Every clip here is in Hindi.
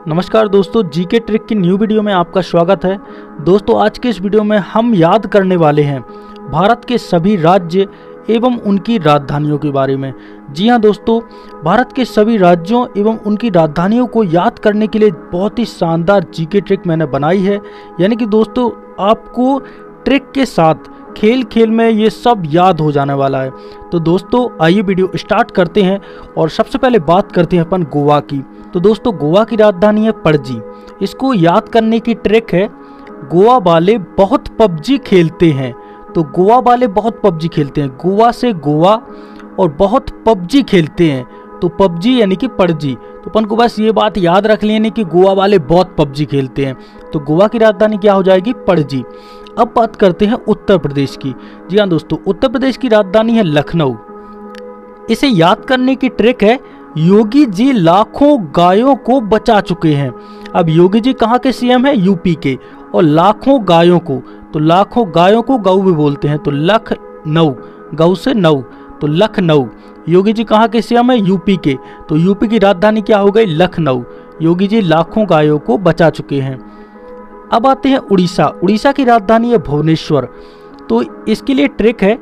नमस्कार दोस्तों, जीके ट्रिक की न्यू वीडियो में आपका स्वागत है। दोस्तों आज के इस वीडियो में हम याद करने वाले हैं भारत के सभी राज्य एवं उनकी राजधानियों के बारे में। जी हाँ दोस्तों, भारत के सभी राज्यों एवं उनकी राजधानियों को याद करने के लिए बहुत ही शानदार जीके ट्रिक मैंने बनाई है। यानी कि दोस्तों आपको ट्रिक के साथ खेल खेल में ये सब याद हो जाने वाला है। तो दोस्तों आइए वीडियो स्टार्ट करते हैं और सबसे पहले बात करते हैं अपन गोवा की। तो दोस्तों गोवा की राजधानी है पणजी। इसको याद करने की ट्रिक है, गोवा वाले बहुत पबजी खेलते हैं। तो गोवा वाले बहुत पबजी खेलते हैं, गोवा से गोवा और बहुत पबजी खेलते हैं। तो पबजी यानी कि पणजी। तो अपन को बस ये बात याद रख लेनी कि गोवा वाले बहुत पबजी खेलते हैं। तो गोवा की राजधानी क्या हो जाएगी? पणजी। अब बात करते हैं उत्तर प्रदेश की। जी हाँ दोस्तों, उत्तर प्रदेश की राजधानी है लखनऊ। इसे याद करने की ट्रिक है, योगी जी लाखों गायों को बचा चुके हैं। अब योगी जी कहाँ के सीएम है? यूपी के। और लाखों गायों को, तो लाखों गायों को गऊ भी बोलते हैं। तो लखनऊ, गऊ से नऊ, तो लखनऊ। योगी जी कहाँ के सीएम है? यूपी के। तो यूपी की राजधानी क्या हो गई? लखनऊ। योगी जी लाखों गायों को बचा चुके हैं। अब आते हैं उड़ीसा। उड़ीसा की राजधानी है भुवनेश्वर। तो इसके लिए ट्रिक है,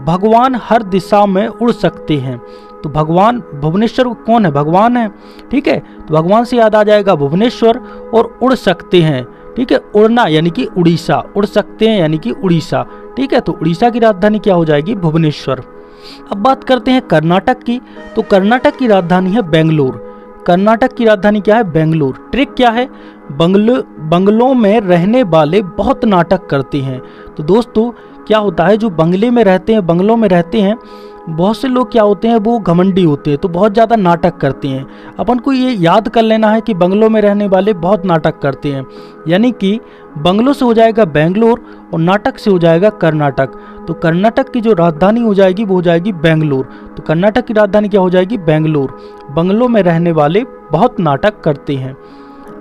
भगवान हर दिशा में उड़ सकते हैं। तो भगवान, भुवनेश्वर कौन है? भगवान है, ठीक है। तो भगवान से याद आ जाएगा भुवनेश्वर और उड़ सकते हैं, ठीक है। उड़ना यानी कि उड़ीसा, उड़ सकते हैं यानी कि उड़ीसा, ठीक है। तो उड़ीसा की राजधानी क्या हो जाएगी? भुवनेश्वर। अब बात करते हैं कर्नाटक की। तो कर्नाटक की राजधानी है बेंगलुरु। कर्नाटक की राजधानी क्या है? बेंगलुरु। ट्रिक क्या है? बंगलों में रहने वाले बहुत नाटक करते हैं। तो दोस्तों क्या होता है, जो बंगले में रहते हैं, बंगलों में रहते हैं, बहुत से लोग क्या होते हैं, वो घमंडी होते हैं, तो बहुत ज़्यादा नाटक करते हैं। अपन को ये याद कर लेना है कि बंगलों में रहने वाले बहुत नाटक करते हैं। यानी कि बंगलों से हो जाएगा बेंगलोर और नाटक से हो जाएगा कर्नाटक। तो कर्नाटक की जो राजधानी हो जाएगी वो हो जाएगी बेंगलोर। तो कर्नाटक की राजधानी क्या हो जाएगी? बेंगलोर। बंगलों में रहने वाले बहुत नाटक करते हैं।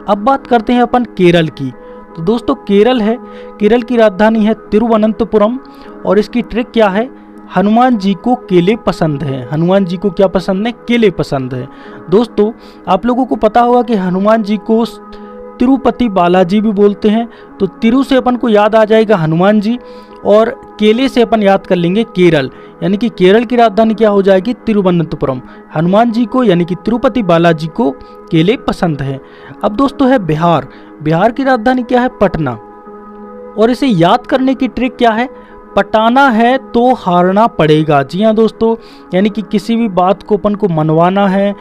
अब बात करते हैं अपन केरल की। तो दोस्तों केरल है, केरल की राजधानी है तिरुवनंतपुरम। और इसकी ट्रिक क्या है? हनुमान जी को केले पसंद है। हनुमान जी को क्या पसंद है? केले पसंद है। दोस्तों आप लोगों को पता होगा कि हनुमान जी को तिरुपति बालाजी भी बोलते हैं। तो तिरु से अपन को याद आ जाएगा हनुमान जी और केले से अपन याद कर लेंगे केरल। यानी कि केरल की राजधानी क्या हो जाएगी? तिरुवनंतपुरम। हनुमान जी को यानी कि तिरुपति बालाजी को केले पसंद है। अब दोस्तों है बिहार। बिहार की राजधानी क्या है? पटना। और इसे याद करने की ट्रिक क्या है? पटाना है तो हारना पड़ेगा। जी हाँ दोस्तों, यानी कि किसी भी बात को अपन को मनवाना है,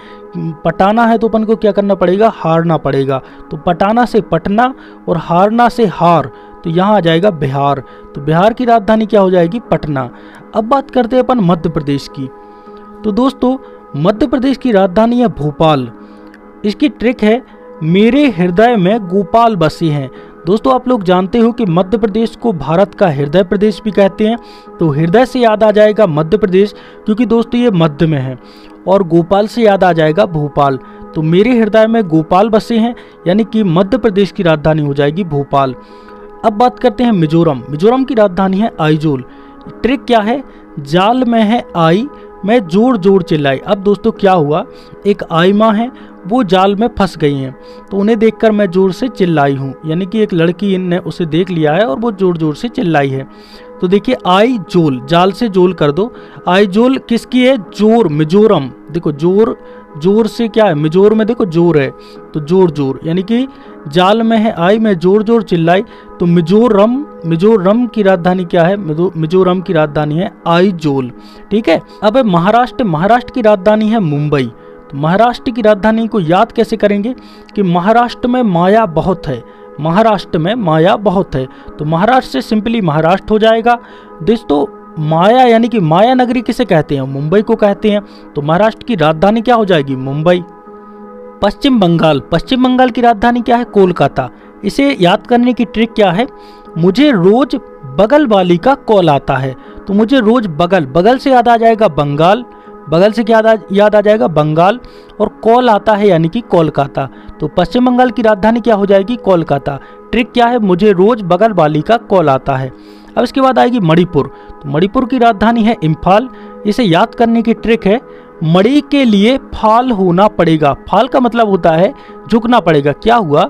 पटाना है तो अपन को क्या करना पड़ेगा? हारना पड़ेगा। तो पटाना से पटना और हारना से हार, तो यहाँ आ जाएगा बिहार। तो बिहार की राजधानी क्या हो जाएगी? पटना। अब बात करते हैं अपन मध्य प्रदेश की। तो दोस्तों मध्य प्रदेश की राजधानी है भोपाल। इसकी ट्रिक है, मेरे हृदय में गोपाल बसे हैं। दोस्तों आप लोग जानते हो कि मध्य प्रदेश को भारत का हृदय प्रदेश भी कहते हैं। तो हृदय से याद आ जाएगा मध्य प्रदेश, क्योंकि दोस्तों ये मध्य में है। और गोपाल से याद आ जाएगा भोपाल। तो मेरे हृदय में गोपाल बसे हैं, यानी कि मध्य प्रदेश की राजधानी हो जाएगी भोपाल। अब बात करते हैं मिजोरम। मिजोरम की राजधानी है आइजोल। ट्रिक क्या है? जाल में है आई, मैं जोर जोर चिल्लाई। अब दोस्तों क्या हुआ, एक आई माँ है, वो जाल में फंस गई हैं, तो उन्हें देखकर मैं जोर से चिल्लाई हूँ। यानी कि एक लड़की ने उसे देख लिया है और वो जोर जोर से चिल्लाई है। तो देखिए आई जोल, जाल से जोल कर दो। आई जोल किसकी है? जोर, मिजोरम। देखो जोर, जोर से क्या है? मिजोर में देखो जोर है, तो जोर जोर, यानी कि जाल में है आई, मैं जोर जोर चिल्लाई। तो मिजोरम, मिजोरम की राजधानी क्या है? मिजोरम की राजधानी है आइजोल, ठीक है। अब है महाराष्ट्र। महाराष्ट्र की राजधानी है मुंबई। तो महाराष्ट्र की राजधानी को याद कैसे करेंगे कि महाराष्ट्र में माया बहुत है। महाराष्ट्र में माया बहुत है, तो महाराष्ट्र से सिंपली महाराष्ट्र हो जाएगा। दोस्तों माया यानी कि माया नगरी किसे कहते हैं? मुंबई को कहते हैं। तो महाराष्ट्र की राजधानी क्या हो जाएगी? मुंबई। पश्चिम बंगाल। पश्चिम बंगाल की राजधानी क्या है? कोलकाता। इसे याद करने की ट्रिक क्या है? मुझे रोज बगल वाली का कॉल आता है। तो मुझे रोज बगल, बगल से याद आ जाएगा बंगाल, बगल से क्या याद आ जाएगा? बंगाल। और कॉल आता है यानी कि कोलकाता। तो पश्चिम बंगाल की राजधानी क्या हो जाएगी? कोलकाता। ट्रिक क्या है? मुझे रोज बगल वाली का कॉल आता है। अब इसके बाद आएगी मणिपुर। तो मणिपुर की राजधानी है इम्फाल। इसे याद करने की ट्रिक है, मणि के लिए फाल होना पड़ेगा। फाल का मतलब होता है झुकना पड़ेगा। क्या हुआ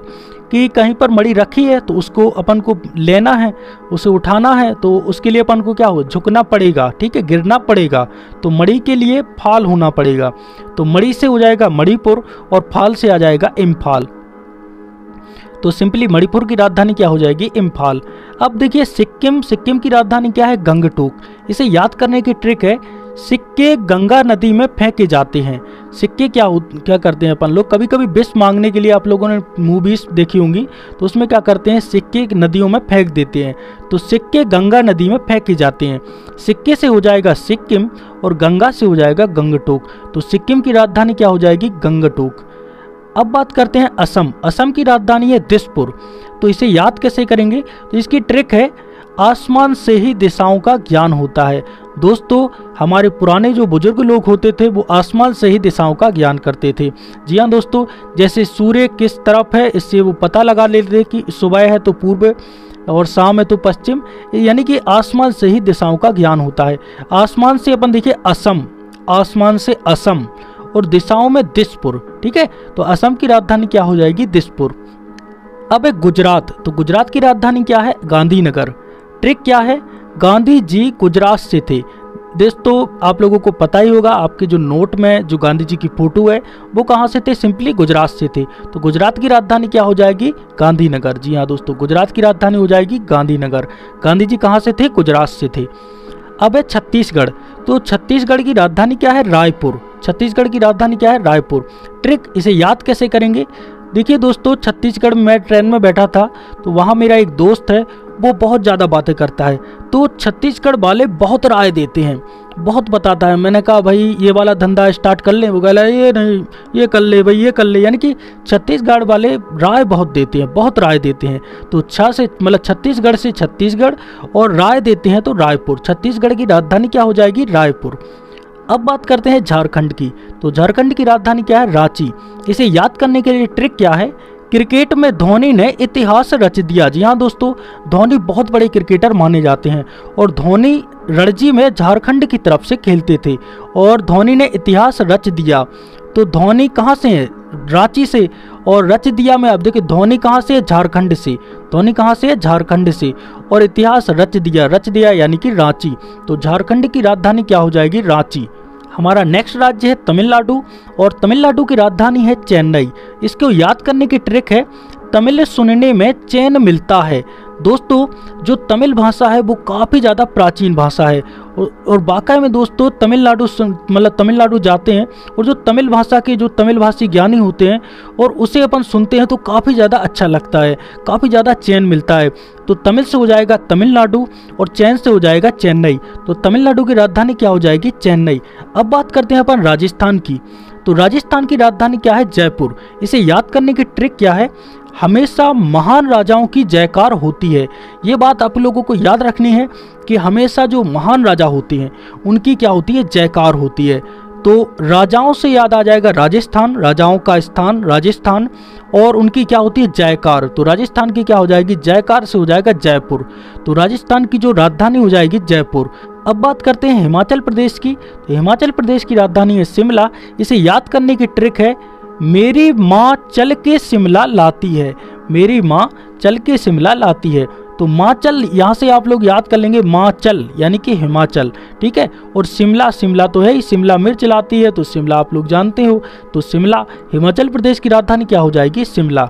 कि कहीं पर मणि रखी है तो उसको अपन को लेना है, उसे उठाना है, तो उसके लिए अपन को क्या हो, झुकना पड़ेगा, ठीक है, गिरना पड़ेगा। तो मणि के लिए फाल होना पड़ेगा। तो मणि से हो जाएगा मणिपुर और फाल से आ जाएगा इम्फाल। तो सिंपली मणिपुर की राजधानी क्या हो जाएगी, इम्फाल। अब देखिए सिक्किम की राजधानी क्या है, गंगटोक। इसे याद करने की ट्रिक है, सिक्के गंगा नदी में फेंके जाते हैं। सिक्के क्या करते हैं अपन लोग, कभी कभी विष मांगने के लिए आप लोगों ने मूवीज देखी होंगी, तो उसमें क्या करते हैं, सिक्के नदियों में फेंक देते हैं। तो सिक्के गंगा नदी में फेंके जाते हैं। सिक्के से हो जाएगा सिक्किम और गंगा से हो जाएगा गंगटोक। तो सिक्किम की राजधानी क्या हो जाएगी, गंगटोक। अब बात करते हैं असम की राजधानी है दिसपुर। तो इसे याद कैसे करेंगे, तो इसकी ट्रिक है, आसमान से ही दिशाओं का ज्ञान होता है। दोस्तों हमारे पुराने जो बुजुर्ग लोग होते थे वो आसमान से ही दिशाओं का ज्ञान करते थे। जी हाँ दोस्तों, जैसे सूर्य किस तरफ है इससे वो पता लगा लेते थे कि सुबह है तो पूर्व और शाम है तो पश्चिम, यानी कि आसमान से ही दिशाओं का ज्ञान होता है। आसमान से अपन देखिए असम, आसमान से असम, और दिशाओं में दिसपुर, ठीक है। तो असम की राजधानी क्या हो जाएगी, दिसपुर। अब है गुजरात। तो गुजरात की राजधानी क्या है, गांधीनगर। ट्रिक क्या है, गांधी जी गुजरात से थे। दोस्तों आप लोगों को पता ही होगा, आपके जो नोट में जो गांधी जी की फोटो है वो कहाँ से थे, सिंपली गुजरात से थे। तो गुजरात की राजधानी क्या हो जाएगी, गांधीनगर। जी हाँ दोस्तों, गुजरात की राजधानी हो जाएगी गांधीनगर। गांधी जी कहाँ से थे, गुजरात से थे। अब है छत्तीसगढ़। तो छत्तीसगढ़ की राजधानी क्या है, रायपुर। छत्तीसगढ़ की राजधानी क्या है, रायपुर। ट्रिक, इसे याद कैसे करेंगे, देखिए दोस्तों छत्तीसगढ़ में मैं ट्रेन में बैठा था तो वहाँ मेरा एक दोस्त है, वो बहुत ज़्यादा बातें करता है। तो छत्तीसगढ़ वाले बहुत राय देते हैं, बहुत बताता है। मैंने कहा भाई ये वाला धंधा स्टार्ट कर लें, वो कहला ये नहीं, ये कर ले भाई, ये कर ले। यानी कि छत्तीसगढ़ वाले राय बहुत देते हैं, बहुत राय देते हैं। तो छत्तीसगढ़ से छत्तीसगढ़ और राय देते हैं तो रायपुर। छत्तीसगढ़ की राजधानी क्या हो जाएगी, रायपुर। अब बात करते हैं झारखंड की। तो झारखंड की राजधानी क्या है, रांची। इसे याद करने के लिए ट्रिक क्या है, क्रिकेट में धोनी ने इतिहास रच दिया। जी हाँ दोस्तों, धोनी बहुत बड़े क्रिकेटर माने जाते हैं और धोनी रणजी में झारखंड की तरफ से खेलते थे और धोनी ने इतिहास रच दिया। तो धोनी कहाँ से है, रांची से। और रच दिया में अब देखिए धोनी कहाँ से है, झारखंड से। धोनी कहाँ से है, झारखंड से। और इतिहास रच दिया यानी कि रांची। तो झारखंड की राजधानी क्या हो जाएगी, रांची। हमारा नेक्स्ट राज्य है तमिलनाडु और तमिलनाडु की राजधानी है चेन्नई। इसको याद करने की ट्रिक है, तमिल सुनने में चैन मिलता है। दोस्तों जो तमिल भाषा है वो काफ़ी ज़्यादा प्राचीन भाषा है और वाकई में दोस्तों तमिलनाडु जाते हैं और जो तमिल भाषा के जो तमिल भाषी ज्ञानी होते हैं और उसे अपन सुनते हैं तो काफ़ी ज़्यादा अच्छा लगता है, काफ़ी ज़्यादा चैन मिलता है। तो तमिल से हो जाएगा तमिलनाडु और चैन से हो जाएगा चेन्नई। तो तमिलनाडु की राजधानी क्या हो जाएगी, चेन्नई। अब बात करते हैं अपन राजस्थान की। तो राजस्थान की राजधानी क्या है, जयपुर। इसे याद करने की ट्रिक क्या है, हमेशा महान राजाओं की जयकार होती है। ये बात आप लोगों को याद रखनी है कि हमेशा जो महान राजा होते हैं उनकी क्या होती है, जयकार होती है। तो राजाओं से याद आ जाएगा राजस्थान, राजाओं का स्थान राजस्थान, और उनकी क्या होती है, जयकार। तो राजस्थान की क्या हो जाएगी, जयकार से हो जाएगा जयपुर। तो राजस्थान की जो राजधानी हो जाएगी जयपुर। अब बात करते हैं हिमाचल प्रदेश की। तो हिमाचल प्रदेश की राजधानी है शिमला। इसे याद करने की ट्रिक है, मेरी माँ चल के शिमला लाती है। मेरी माँ चल के शिमला लाती है। तो माचल यहाँ से आप लोग याद कर लेंगे, माचल यानी कि हिमाचल, ठीक है। और शिमला तो है ही, शिमला मिर्च लाती है तो शिमला आप लोग जानते हो। तो शिमला, हिमाचल प्रदेश की राजधानी क्या हो जाएगी, शिमला।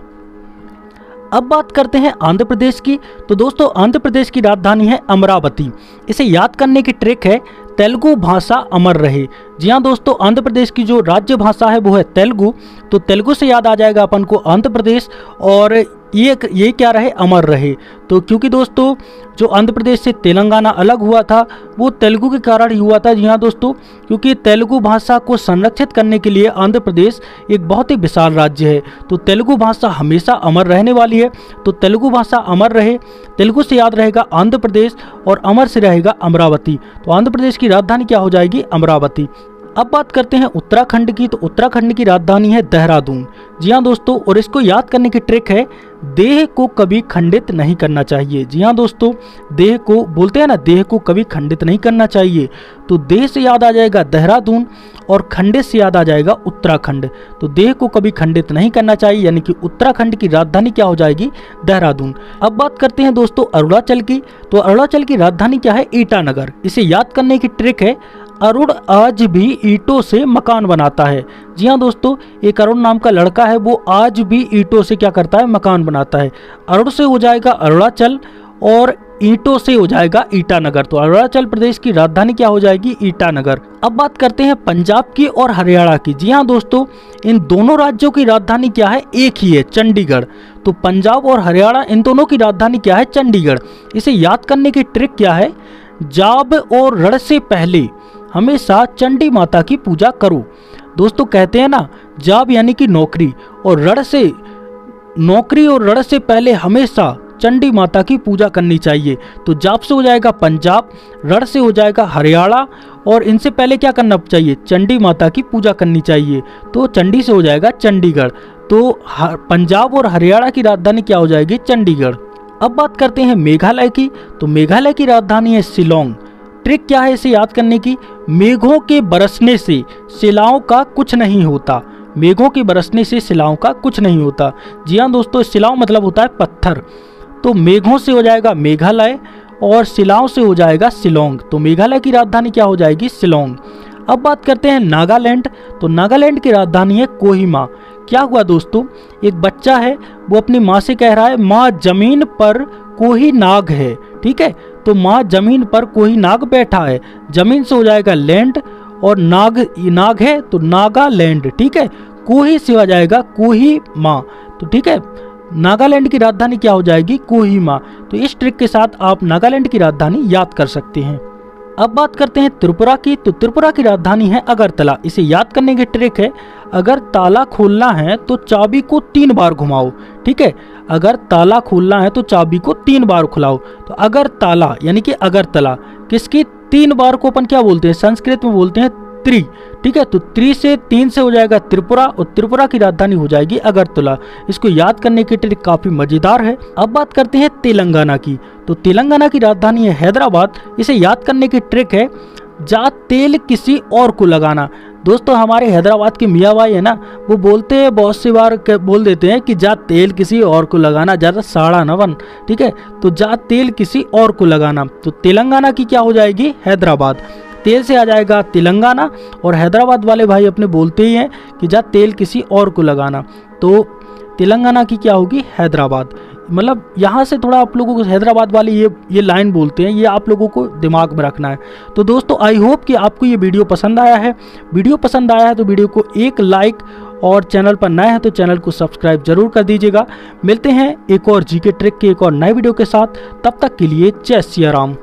अब बात करते हैं आंध्र प्रदेश की। तो दोस्तों आंध्र प्रदेश की राजधानी है अमरावती। इसे याद करने की ट्रिक है, तेलुगु भाषा अमर रहे। जी हाँ दोस्तों, आंध्र प्रदेश की जो राज्य भाषा है वो है तेलुगु। तो तेलुगु से याद आ जाएगा अपन को आंध्र प्रदेश, और ये क्या रहे, अमर रहे। तो क्योंकि दोस्तों जो आंध्र प्रदेश से तेलंगाना अलग हुआ था वो तेलुगु के कारण ही हुआ था। जी हाँ दोस्तों, क्योंकि तेलुगु भाषा को संरक्षित करने के लिए आंध्र प्रदेश एक बहुत ही विशाल राज्य है। तो तेलुगु भाषा हमेशा अमर रहने वाली है। तो तेलुगु भाषा अमर रहे, तेलुगु से याद रहेगा आंध्र प्रदेश और अमर से रहेगा अमरावती। तो आंध्र प्रदेश की राजधानी क्या हो जाएगी, अमरावती। अब बात करते हैं उत्तराखंड की। तो उत्तराखंड की राजधानी है देहरादून। जी हाँ दोस्तों, और इसको याद करने की ट्रिक है, देह को कभी खंडित नहीं करना चाहिए। जी हाँ दोस्तों, देह को बोलते हैं ना, देह को कभी खंडित नहीं करना चाहिए। तो देह से याद आ जाएगा देहरादून और खंडित से याद आ जाएगा उत्तराखंड। तो देह को कभी खंडित नहीं करना चाहिए, यानी कि उत्तराखंड की राजधानी क्या हो जाएगी, देहरादून। अब बात करते हैं दोस्तों अरुणाचल की। तो अरुणाचल की राजधानी क्या है, ईटानगर। इसे याद करने की ट्रिक है, अरुण आज भी ईंटों से मकान बनाता है। जी हाँ दोस्तों, एक अरुण नाम का लड़का है, वो आज भी ईंटों से क्या करता है, मकान बनाता है। अरुण से हो जाएगा अरुणाचल और ईंटों से हो जाएगा ईटानगर। तो अरुणाचल प्रदेश की राजधानी क्या हो जाएगी, ईटानगर। अब बात करते हैं पंजाब की और हरियाणा की। जी हाँ दोस्तों, इन दोनों राज्यों की राजधानी क्या है, एक ही है, चंडीगढ़। तो पंजाब और हरियाणा इन दोनों की राजधानी क्या है, चंडीगढ़। इसे याद करने की ट्रिक क्या है, जाब और रण से पहले हमेशा चंडी माता की पूजा करो। दोस्तों कहते हैं ना, जाब यानी कि नौकरी, और रण से नौकरी और रण से पहले हमेशा चंडी माता की पूजा करनी चाहिए। तो जाप से हो जाएगा पंजाब, रण से हो जाएगा हरियाणा, और इनसे पहले क्या करना चाहिए, चंडी माता की पूजा करनी चाहिए। तो चंडी से हो जाएगा चंडीगढ़। तो पंजाब और हरियाणा की राजधानी क्या हो जाएगी, चंडीगढ़। अब बात करते हैं मेघालय की। तो मेघालय की राजधानी है शिलोंग। ट्रिक क्या है इसे याद करने की, मेघों के बरसने से शिलाओं का कुछ नहीं होता। मेघों के बरसने से शिलाओं का कुछ नहीं होता। जी हाँ दोस्तों, शिलाओं मतलब होता है पत्थर। तो मेघों से हो जाएगा मेघालय और शिलाओं से हो जाएगा शिलोंग। तो मेघालय की राजधानी क्या हो जाएगी, शिलोंग। अब बात करते हैं नागालैंड। तो नागालैंड की राजधानी है कोहिमा। क्या हुआ दोस्तों, एक बच्चा है, वो अपनी माँ से कह रहा है, माँ जमीन पर कोई नाग है। ठीक है, तो माँ जमीन पर कोई नाग बैठा है। जमीन से हो जाएगा लैंड और नाग है तो नागालैंड। ठीक है, कोही से आ जाएगा कोहिमा। तो ठीक है, नागालैंड की राजधानी क्या हो जाएगी, कोहिमा। तो इस ट्रिक के साथ आप नागालैंड की राजधानी याद कर सकते हैं। अब बात करते हैं त्रिपुरा की। तो त्रिपुरा की राजधानी है अगरतला। इसे याद करने की ट्रिक है, अगर ताला खोलना है तो चाबी को 3 बार घुमाओ। ठीक है, अगर ताला खोलना है तो चाबी को 3 बार खुलाओ। तो अगर ताला यानी कि अगरतला, किसकी 3 बार को अपन क्या बोलते हैं, संस्कृत में बोलते हैं त्रि। ठीक है, तो त्रि से 3 से हो जाएगा त्रिपुरा, और त्रिपुरा की राजधानी हो जाएगी अगरतला। इसको याद करने की ट्रिक काफी मजेदार है। अब बात करते हैं तेलंगाना की। तो तेलंगाना की राजधानी है हैदराबाद। इसे याद करने की ट्रिक है, जा तेल किसी और को लगाना। दोस्तों हमारे हैदराबाद के मियाँ भाई है ना, वो बोलते हैं, बहुत सी बार बोल देते हैं कि जा तेल किसी और को लगाना, ज़्यादा साड़ा न बन। ठीक है, तो जा तेल किसी और को लगाना। तो तेलंगाना की क्या हो जाएगी, हैदराबाद। तेल से आ जाएगा तेलंगाना, और हैदराबाद वाले भाई अपने बोलते ही हैं कि जा तेल किसी और को लगाना। तो तेलंगाना की क्या होगी, हैदराबाद। मतलब यहाँ से थोड़ा आप लोगों को हैदराबाद वाली ये लाइन बोलते हैं, ये आप लोगों को दिमाग में रखना है। तो दोस्तों आई होप कि आपको ये वीडियो पसंद आया है। वीडियो पसंद आया है तो वीडियो को एक लाइक, और चैनल पर नए हैं तो चैनल को सब्सक्राइब जरूर कर दीजिएगा। मिलते हैं एक और जीके ट्रिक के एक और नए वीडियो के साथ। तब तक के लिए जय सिया राम।